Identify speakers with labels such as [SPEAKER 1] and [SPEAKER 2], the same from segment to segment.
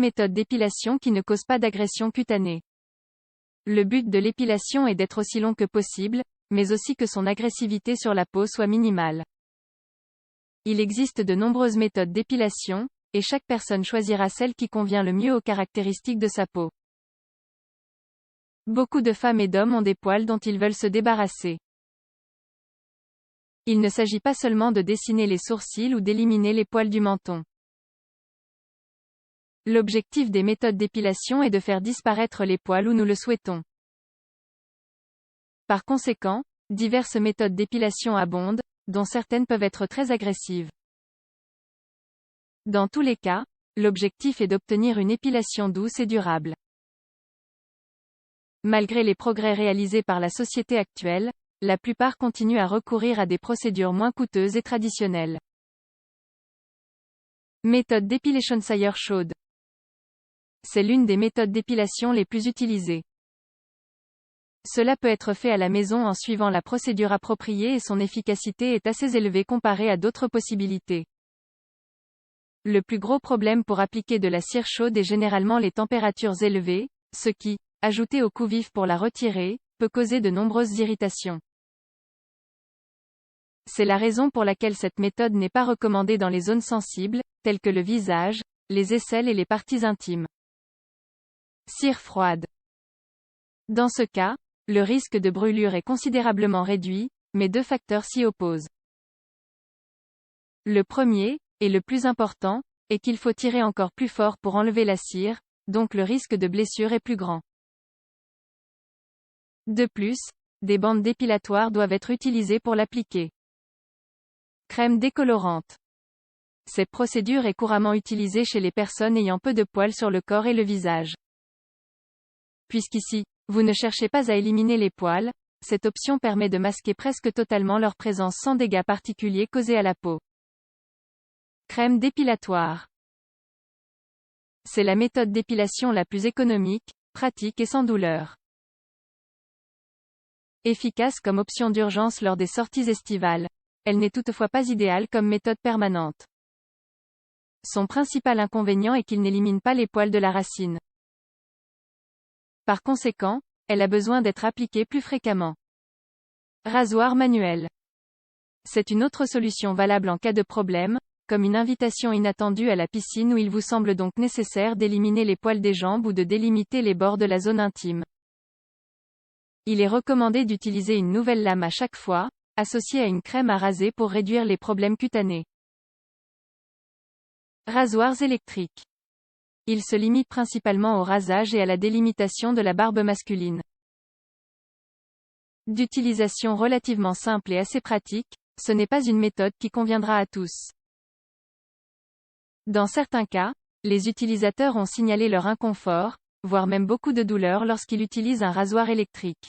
[SPEAKER 1] méthode d'épilation qui ne cause pas d'agression cutanée. Le but de l'épilation est d'être aussi long que possible, mais aussi que son agressivité sur la peau soit minimale. Il existe de nombreuses méthodes d'épilation, et chaque personne choisira celle qui convient le mieux aux caractéristiques de sa peau. Beaucoup de femmes et d'hommes ont des poils dont ils veulent se débarrasser. Il ne s'agit pas seulement de dessiner les sourcils ou d'éliminer les poils du menton. L'objectif des méthodes d'épilation est de faire disparaître les poils où nous le souhaitons. Par conséquent, diverses méthodes d'épilation abondent, dont certaines peuvent être très agressives. Dans tous les cas, l'objectif est d'obtenir une épilation douce et durable. Malgré les progrès réalisés par la société actuelle, la plupart continuent à recourir à des procédures moins coûteuses et traditionnelles. Méthode d'épilation cire chaude. C'est l'une des méthodes d'épilation les plus utilisées. Cela peut être fait à la maison en suivant la procédure appropriée et son efficacité est assez élevée comparée à d'autres possibilités. Le plus gros problème pour appliquer de la cire chaude est généralement les températures élevées, ce qui, ajouté au coup vif pour la retirer, peut causer de nombreuses irritations. C'est la raison pour laquelle cette méthode n'est pas recommandée dans les zones sensibles, telles que le visage, les aisselles et les parties intimes. Cire froide. Dans ce cas, le risque de brûlure est considérablement réduit, mais deux facteurs s'y opposent. Le premier, et le plus important, est qu'il faut tirer encore plus fort pour enlever la cire, donc le risque de blessure est plus grand. De plus, des bandes dépilatoires doivent être utilisées pour l'appliquer. Crème décolorante. Cette procédure est couramment utilisée chez les personnes ayant peu de poils sur le corps et le visage. Puisqu'ici, vous ne cherchez pas à éliminer les poils, cette option permet de masquer presque totalement leur présence sans dégâts particuliers causés à la peau. Crème dépilatoire. C'est la méthode d'épilation la plus économique, pratique et sans douleur. Efficace comme option d'urgence lors des sorties estivales. Elle n'est toutefois pas idéale comme méthode permanente. Son principal inconvénient est qu'il n'élimine pas les poils de la racine. Par conséquent, elle a besoin d'être appliquée plus fréquemment. Rasoir manuel. C'est une autre solution valable en cas de problème, comme une invitation inattendue à la piscine où il vous semble donc nécessaire d'éliminer les poils des jambes ou de délimiter les bords de la zone intime. Il est recommandé d'utiliser une nouvelle lame à chaque fois, associée à une crème à raser pour réduire les problèmes cutanés. Rasoirs électriques. Ils se limitent principalement au rasage et à la délimitation de la barbe masculine. D'utilisation relativement simple et assez pratique, ce n'est pas une méthode qui conviendra à tous. Dans certains cas, les utilisateurs ont signalé leur inconfort, voire même beaucoup de douleur lorsqu'ils utilisent un rasoir électrique.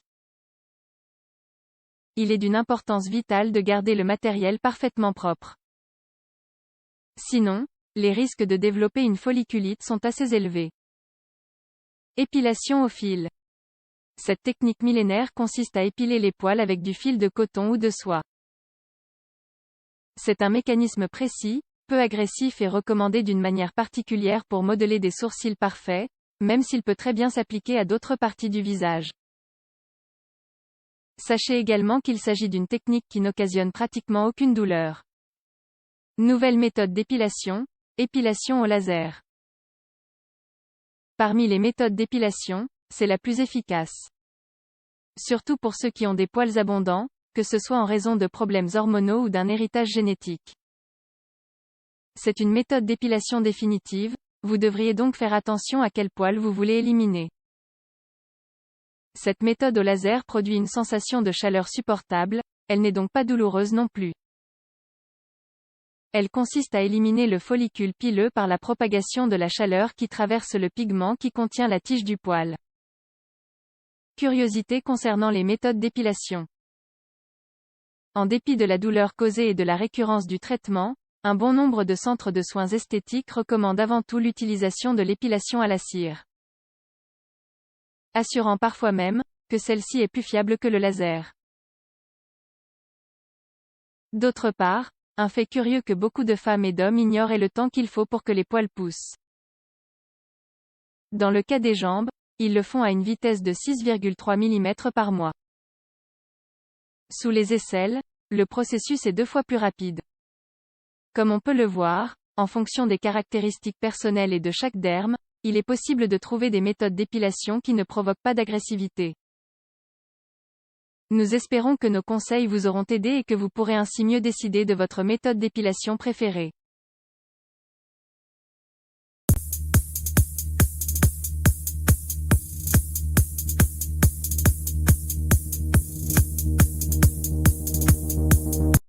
[SPEAKER 1] Il est d'une importance vitale de garder le matériel parfaitement propre. Sinon, les risques de développer une folliculite sont assez élevés. Épilation au fil. Cette technique millénaire consiste à épiler les poils avec du fil de coton ou de soie. C'est un mécanisme précis, peu agressif et recommandé d'une manière particulière pour modeler des sourcils parfaits, même s'il peut très bien s'appliquer à d'autres parties du visage. Sachez également qu'il s'agit d'une technique qui n'occasionne pratiquement aucune douleur. Nouvelle méthode d'épilation, épilation au laser. Parmi les méthodes d'épilation, c'est la plus efficace. Surtout pour ceux qui ont des poils abondants, que ce soit en raison de problèmes hormonaux ou d'un héritage génétique. C'est une méthode d'épilation définitive, vous devriez donc faire attention à quel poil vous voulez éliminer. Cette méthode au laser produit une sensation de chaleur supportable, elle n'est donc pas douloureuse non plus. Elle consiste à éliminer le follicule pileux par la propagation de la chaleur qui traverse le pigment qui contient la tige du poil. Curiosité concernant les méthodes d'épilation. En dépit de la douleur causée et de la récurrence du traitement, un bon nombre de centres de soins esthétiques recommandent avant tout l'utilisation de l'épilation à la cire. Assurant parfois même, que celle-ci est plus fiable que le laser. D'autre part, un fait curieux que beaucoup de femmes et d'hommes ignorent est le temps qu'il faut pour que les poils poussent. Dans le cas des jambes, ils le font à une vitesse de 6,3 mm par mois. Sous les aisselles, le processus est 2 fois plus rapide. Comme on peut le voir, en fonction des caractéristiques personnelles et de chaque derme, il est possible de trouver des méthodes d'épilation qui ne provoquent pas d'agressivité. Nous espérons que nos conseils vous auront aidé et que vous pourrez ainsi mieux décider de votre méthode d'épilation préférée.